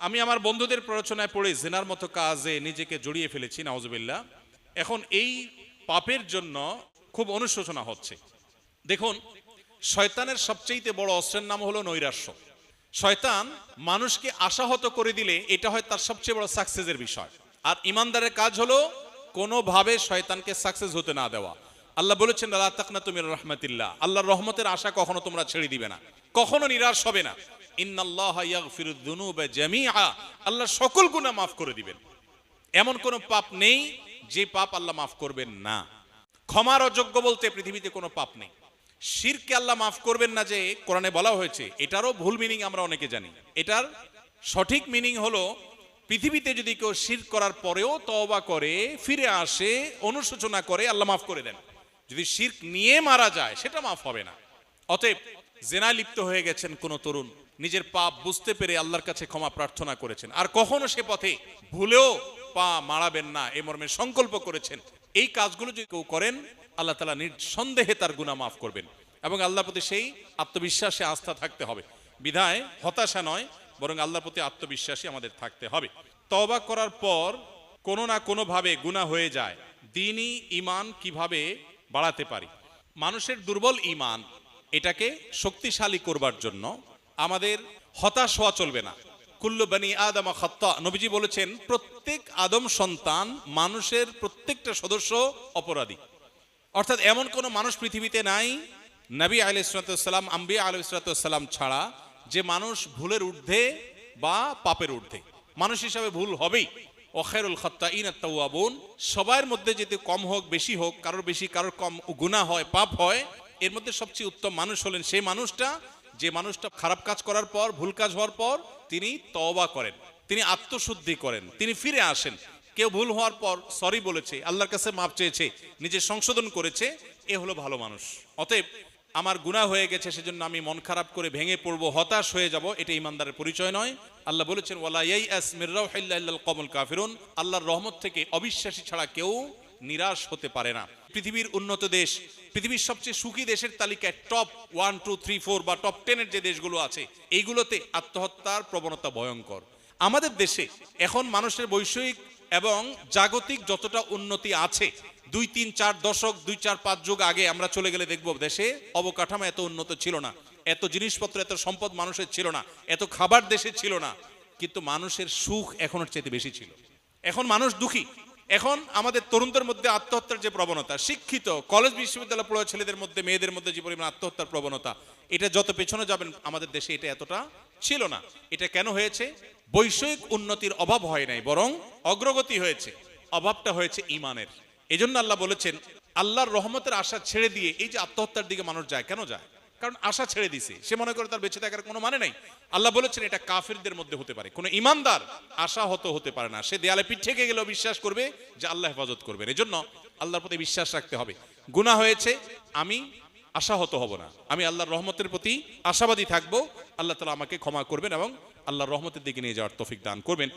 আমি আমার বন্ধুদের প্ররোচনায় পড়ে জিনার মতো কাজে নিজেকে জড়িয়ে ফেলেছি, নাউজুবিল্লাহ। এখন এই পাপের জন্য খুব অনুশোচনা হচ্ছে। দেখুন, শয়তানের সবচেয়ে বড় অস্ত্রের নাম হলো নৈরাশ্য। শয়তান মানুষকে আশাহত করে দিলে এটা হয় তার সবচেয়ে বড় সাকসেসের বিষয়। আর ইমানদারের কাজ হলো কোনোভাবে শয়তানকে সাকসেস হতে না দেওয়া। আল্লাহ বলেছেন, লা তাকনাতু মির রাহমাতিল্লাহ, আল্লাহর রহমতের আশা কখনো তোমরা ছেড়ে দিবে না, কখনো নিরাশ হবে না। ইন্নাল্লাহা ইয়াগফিরুয যুনুবা জামিআ, আল্লাহ সকল গুনাহ মাফ করে দিবেন। এমন কোন পাপ নেই যে পাপ আল্লাহ মাফ করবেন না। ক্ষমার অযোগ্য বলতে পৃথিবীতে কোনো পাপ নেই। শিরকে আল্লাহ মাফ করবেন না যে কোরআনে বলা হয়েছে, এটারও ভুল মিনিং আমরা অনেকে জানি। এটার সঠিক মিনিং হলো, পৃথিবীতে যদি কেউ শিরক করার পরেও তওবা করে, ফিরে আসে, অনুশোচনা করে, আল্লাহ মাফ করে দেন। যদি শিরক নিয়ে মারা যায় সেটা মাফ হবে না। অতএব জেনায় লিপ্ত হয়ে গেছেন কোন তরুণ, নিজের পাপ বুঝতে পেরে আল্লাহর কাছে ক্ষমা প্রার্থনা করেছেন, আর কখনো সে পথে ভুলেও পা মারাবেন না এ মর্মে সংকল্প করেছেন, এই কাজগুলো যদি কেউ করেন আল্লাহ তাআলা নিঃসন্দেহে তার গুনাহ মাফ করবেন। এবং আল্লাহর প্রতি সেই আত্মবিশ্বাসে আস্থা থাকতে হবে। বিধায় হতাশা নয়, বরং আল্লাহর প্রতি আত্মবিশ্বাসী আমাদের থাকতে হবে। তওবা করার পর কোনো না কোনো ভাবে গুনাহ হয়ে যায়, দ্বীনি ঈমান কিভাবে বাড়াতে পারি? মানুষের দুর্বল ঈমান, এটাকে শক্তিশালী করবার জন্য আমাদের হতাশ হওয়া চলবে না। কুল্লু বনি আদম খাত্তা, নবীজি বলেছেন প্রত্যেক আদম সন্তান, মানুষের প্রত্যেকটা সদস্য অপরাধী। অর্থাৎ এমন কোন মানুষ পৃথিবীতে নাই, নবী আলাইহিস সালাম, আম্বিয়া আলাইহিস সালাম ছাড়া, যে মানুষ ভুলের ঊর্ধ্বে বা পাপের ঊর্ধ্বে। মানুষ হিসাবে ভুল হবেই। ও খায়রুল খাত্তাইন আত-তাওয়াবুন, সবার মধ্যে যদি কম হোক বেশি হোক, কারোর বেশি কারোর কম গুনাহ হয়, পাপ হয়, এর মধ্যে সবচেয়ে উত্তম মানুষ হলেন সেই মানুষটা যে মানুষটা খারাপ কাজ করার পর, ভুল কাজ হওয়ার পর তিনি তওবা করেন, তিনি আত্মশুদ্ধি করেন, তিনি ফিরে আসেন। কেউ ভুল হওয়ার পর সরি বলেছে, আল্লাহর কাছে মাপ চেয়েছে, নিজে সংশোধন করেছে, এ হলো ভালো মানুষ। অতএব আমার গুনাহ হয়ে গেছে সেজন্য আমি মন খারাপ করে ভেঙে পড়বো, হতাশ হয়ে যাব, এটা ঈমানদারের পরিচয় নয়। আল্লাহ বলেছেন, ওয়ালা ইয়াইআস মির রাউহিল্লাহি ইল্লাল কওমুল কাফিরুন, আল্লাহর রহমত থেকে অবিশ্বাসী ছাড়া কেউ নিরাশ হতে পারে না। পৃথিবীর উন্নত দেশ, পৃথিবীর সবচেয়ে সুখী দেশের তালিকায় টপ 1, 2, 3, 4 বা টপ 10 এর যে দেশগুলো আছে, এইগুলোতে আত্মহত্যার প্রবণতা ভয়ঙ্কর। আমাদের দেশে এখন মানুষের বৈষয়িক এবং জাগতিক যতটা উন্নতি আছে, 2, 3, 4 দশক, 2, 4, 5 যুগ আগে আমরা চলে গেলে দেখব দেশে অবকাঠামো এত উন্নত ছিল না, এত জিনিসপত্র, এত সম্পদ মানুষের ছিল না, এত খাবার দেশে ছিল না, কিন্তু মানুষের সুখ এখনের চাইতে বেশি ছিল। এখন মানুষ দুঃখী। এখন আমাদের তরুণদের মধ্যে আত্মহত্যার যে প্রবণতা, শিক্ষিত কলেজ বিশ্ববিদ্যালয় পড়ুয়া ছেলেদের মধ্যে, মেয়েদের মধ্যে যে পরিমাণ আত্মহত্যার প্রবণতা, এটা যত পেছনে যাবেন আমাদের দেশে এটা এতটা ছিল না। এটা কেন হয়েছে? বৈষয়িক উন্নতির অভাব হয় নাই, বরং অগ্রগতি হয়েছে। অভাবটা হয়েছে ঈমানের। এজন্য আল্লাহ বলেছেন, আল্লাহর রহমতের আশা ছেড়ে দিয়ে এই যে আত্মহত্যার দিকে মানুষ যায়, কেন যায়? কারণ আশা ছেড়ে দিছে, সে মনে করে তার বেঁচে থাকার কোনো মানে নাই। আল্লাহ বলেছেন এটা কাফিরদের মধ্যে হতে পারে, কোনো ঈমানদার আশাহত হতে পারে না। সে দেয়ালে পিঠ থেকে গেলেও বিশ্বাস করবে যে আল্লাহ হেফাজত করবেন। এজন্য আল্লাহর প্রতি বিশ্বাস রাখতে হবে। গুনাহ হয়েছে, আমি আশাহত হব না, আমি আল্লাহর রহমতের প্রতি আশাবাদী থাকবো। আল্লাহ তাআলা আমাকে ক্ষমা করবেন এবং আল্লাহর রহমতের দিকে নিয়ে যাওয়ার তৌফিক দান করবেন।